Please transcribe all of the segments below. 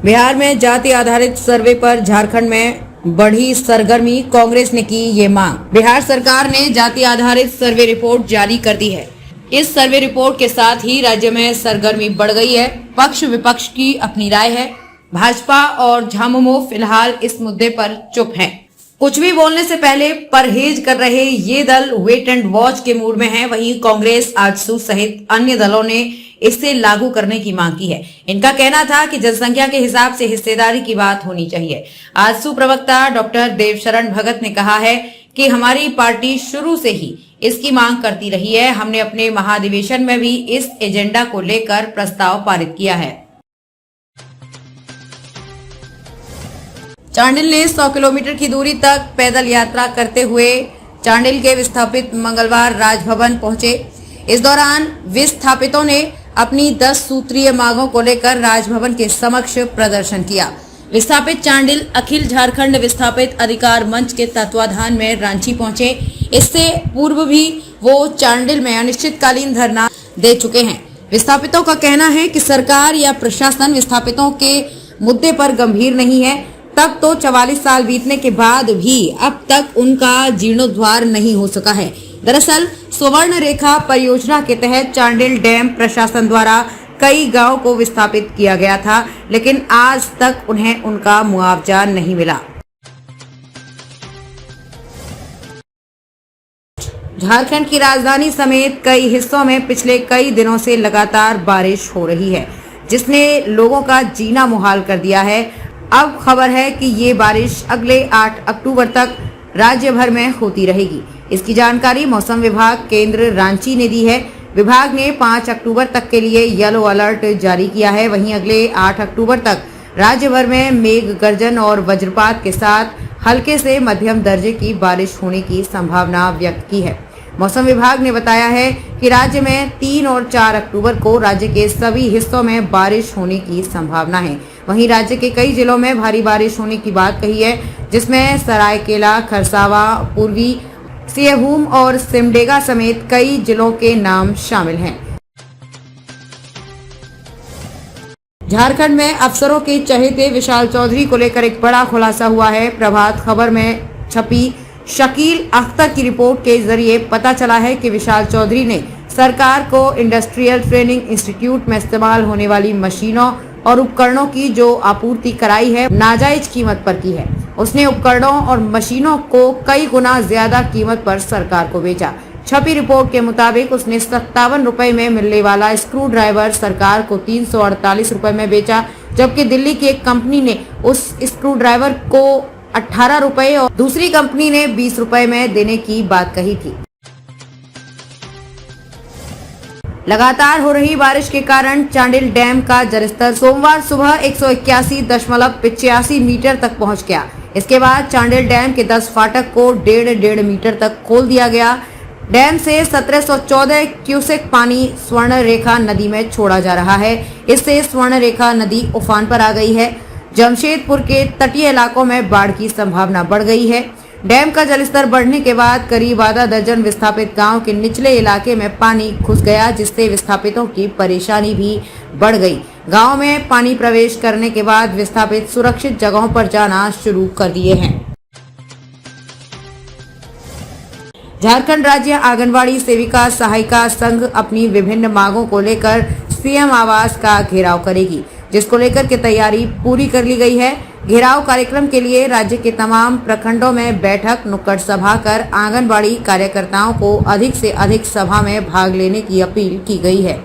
बिहार में जाति आधारित सर्वे पर झारखंड में बढ़ी सरगर्मी, कांग्रेस ने की ये मांग। बिहार सरकार ने जाति आधारित सर्वे रिपोर्ट जारी कर दी है। इस सर्वे रिपोर्ट के साथ ही राज्य में सरगर्मी बढ़ गई है। पक्ष विपक्ष की अपनी राय है। भाजपा और झामुमो फिलहाल इस मुद्दे पर चुप हैं। कुछ भी बोलने से पहले परहेज कर रहे ये दल वेट एंड वॉच के मूड में है। वहीं कांग्रेस, आजसू सहित अन्य दलों ने इसे लागू करने की मांग की है। इनका कहना था कि जनसंख्या के हिसाब से हिस्सेदारी की बात होनी चाहिए। आजसू प्रवक्ता डॉक्टर देवशरण भगत ने कहा है कि हमारी पार्टी शुरू से ही इसकी मांग करती रही है। हमने अपने महाधिवेशन में भी इस एजेंडा को लेकर प्रस्ताव पारित किया है। चांडिल ने 100 किलोमीटर की दूरी तक पैदल यात्रा करते हुए चांडिल के विस्थापित मंगलवार राजभवन पहुंचे। इस दौरान विस्थापितों ने अपनी 10 सूत्रीय मांगों को लेकर राजभवन के समक्ष प्रदर्शन किया। विस्थापित चांडिल अखिल झारखंड विस्थापित अधिकार मंच के तत्वाधान में रांची पहुंचे। इससे पूर्व भी वो चांडिल में अनिश्चितकालीन धरना दे चुके हैं। विस्थापितों का कहना है कि सरकार या प्रशासन विस्थापितों के मुद्दे पर गंभीर नहीं है। तब तो 44 साल बीतने के बाद भी अब तक उनका जीर्णोद्धार नहीं हो सका है। दरअसल स्वर्ण रेखा परियोजना के तहत चांडिल डैम प्रशासन द्वारा कई गांवों को विस्थापित किया गया था, लेकिन आज तक उन्हें उनका मुआवजा नहीं मिला। झारखंड की राजधानी समेत कई हिस्सों में पिछले कई दिनों से लगातार बारिश हो रही है, जिसने लोगों का जीना मुहाल कर दिया है। अब खबर है कि ये बारिश अगले 8 अक्टूबर तक राज्य भर में होती रहेगी। इसकी जानकारी मौसम विभाग केंद्र रांची ने दी है। विभाग ने 5 अक्टूबर तक के लिए येलो अलर्ट जारी किया है। वहीं अगले 8 अक्टूबर तक राज्य भर में मेघ गर्जन और वज्रपात के साथ हल्के से मध्यम दर्जे की बारिश होने की संभावना व्यक्त की है। मौसम विभाग ने बताया है कि राज्य में 3 और 4 अक्टूबर को राज्य के सभी हिस्सों में बारिश होने की संभावना है। वहीं राज्य के कई जिलों में भारी बारिश होने की बात कही है, जिसमें सरायकेला, खरसावा, पूर्वी सिंहभूम और सिमडेगा समेत कई जिलों के नाम शामिल हैं। झारखंड में अफसरों के चहेते विशाल चौधरी को लेकर एक बड़ा खुलासा हुआ है। प्रभात खबर में छपी शकील अख्तर की रिपोर्ट के जरिए पता चला है कि विशाल चौधरी ने सरकार को इंडस्ट्रियल ट्रेनिंग इंस्टीट्यूट में इस्तेमाल होने वाली मशीनों और उपकरणों की जो आपूर्ति कराई है, नाजायज कीमत पर की है। उसने उपकरणों और मशीनों को कई गुना ज्यादा कीमत पर सरकार को बेचा। छपी रिपोर्ट के मुताबिक उसने 57 रुपए में मिलने वाला स्क्रू ड्राइवर सरकार को 348 रुपए में बेचा, जबकि दिल्ली की एक कंपनी ने उस स्क्रू ड्राइवर को 18 रुपए और दूसरी कंपनी ने 20 रुपए में देने की बात कही थी। लगातार हो रही बारिश के कारण चांडिल डैम का जलस्तर सोमवार सुबह 181.85 मीटर तक पहुंच गया। इसके बाद चांडिल डैम के 10 फाटक को 1.5 मीटर तक खोल दिया गया। डैम से 1714 क्यूसेक पानी स्वर्ण रेखा नदी में छोड़ा जा रहा है। इससे स्वर्ण रेखा नदी उफान पर आ गई है। जमशेदपुर के तटीय इलाकों में बाढ़ की संभावना बढ़ गई है। डैम का जलस्तर बढ़ने के बाद करीब आधा दर्जन विस्थापित गांव के निचले इलाके में पानी घुस गया, जिससे विस्थापितों की परेशानी भी बढ़ गई। गांव में पानी प्रवेश करने के बाद विस्थापित सुरक्षित जगहों पर जाना शुरू कर दिए हैं। झारखंड राज्य आंगनबाड़ी सेविका सहायिका संघ अपनी विभिन्न मांगों को लेकर सीएम आवास का घेराव करेगी, जिसको लेकर के तैयारी पूरी कर ली गई है। घेराव कार्यक्रम के लिए राज्य के तमाम प्रखंडों में बैठक, नुक्कड़ सभा कर आंगनबाड़ी कार्यकर्ताओं को अधिक से अधिक सभा में भाग लेने की अपील की गई है।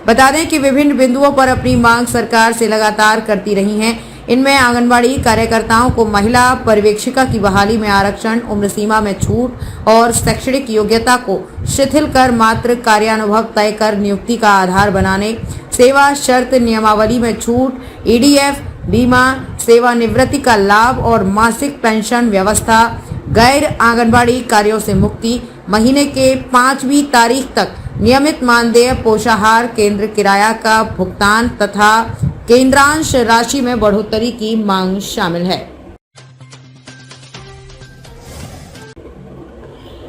बता दें कि विभिन्न बिंदुओं पर अपनी मांग सरकार से लगातार करती रही हैं। इनमें आंगनबाड़ी कार्यकर्ताओं को महिला पर्यवेक्षिका की बहाली में आरक्षण, उम्र सीमा में छूट और शैक्षणिक योग्यता को शिथिल कर मात्र कार्यानुभव तय कर नियुक्ति का आधार बनाने, सेवा शर्त नियमावली में छूट, ईडीएफ, बीमा, सेवानिवृत्ति का लाभ और मासिक पेंशन व्यवस्था, गैर आंगनबाड़ी कार्यों से मुक्ति, महीने के 5वीं तारीख तक नियमित मानदेय, पोषाहार केंद्र किराया का भुगतान तथा केंद्रांश राशि में बढ़ोतरी की मांग शामिल है।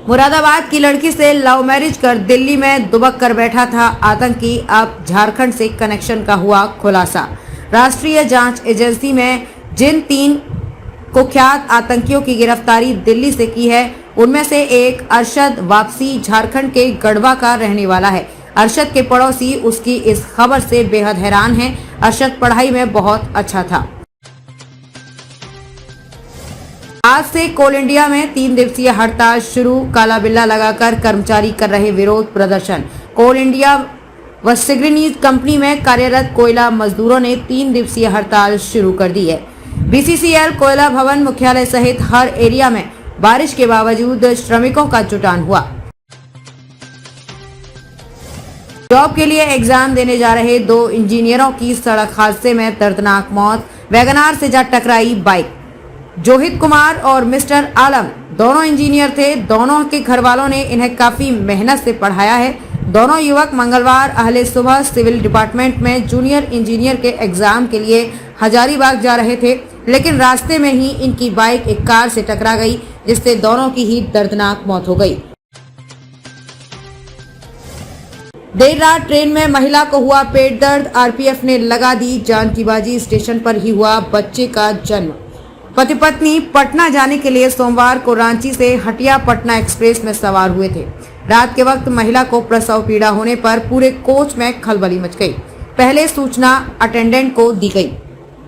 मुरादाबाद की लड़की से लव मैरिज कर दिल्ली में दुबक कर बैठा था आतंकी, अब झारखंड से कनेक्शन का हुआ खुलासा। राष्ट्रीय जांच एजेंसी में जिन 3 कुख्यात आतंकियों की गिरफ्तारी दिल्ली से की है, उनमें से एक अरशद वापसी झारखंड के गढ़वा का रहने वाला है। अरशद के पड़ोसी उसकी इस खबर से बेहद हैरान हैं। अरशद पढ़ाई में बहुत अच्छा था। आज से कोल इंडिया में 3 दिवसीय हड़ताल शुरू। काला बिल्ला लगाकर कर्मचारी कर रहे विरोध प्रदर्शन। कोल इंडिया व सिग्रीनीज कंपनी में कार्यरत कोयला मजदूरों ने 3 दिवसीय हड़ताल शुरू कर दी है। बीसीसीएल कोयला भवन मुख्यालय सहित हर एरिया में बारिश के बावजूद श्रमिकों का जुटान हुआ। जॉब के लिए एग्जाम देने जा रहे 2 इंजीनियरों की सड़क हादसे में दर्दनाक मौत। वैगनार से जा टकराई बाइक। जोहित कुमार और मिस्टर आलम दोनों इंजीनियर थे। दोनों के घर वालों ने इन्हें काफी मेहनत से पढ़ाया है। दोनों युवक मंगलवार अहले सुबह सिविल डिपार्टमेंट में जूनियर इंजीनियर के एग्जाम के लिए हजारीबाग जा रहे थे, लेकिन रास्ते में ही इनकी बाइक एक कार से टकरा गई, जिससे दोनों की ही दर्दनाक मौत हो गई। देर रात ट्रेन में महिला को हुआ पेट दर्द। आरपीएफ ने लगा दी जान की बाजी। स्टेशन पर ही हुआ बच्चे का जन्म। पति पत्नी पटना जाने के लिए सोमवार को रांची से हटिया पटना एक्सप्रेस में सवार हुए थे। रात के वक्त महिला को प्रसव पीड़ा होने पर पूरे कोच में खलबली मच गई। पहले सूचना अटेंडेंट को दी गई।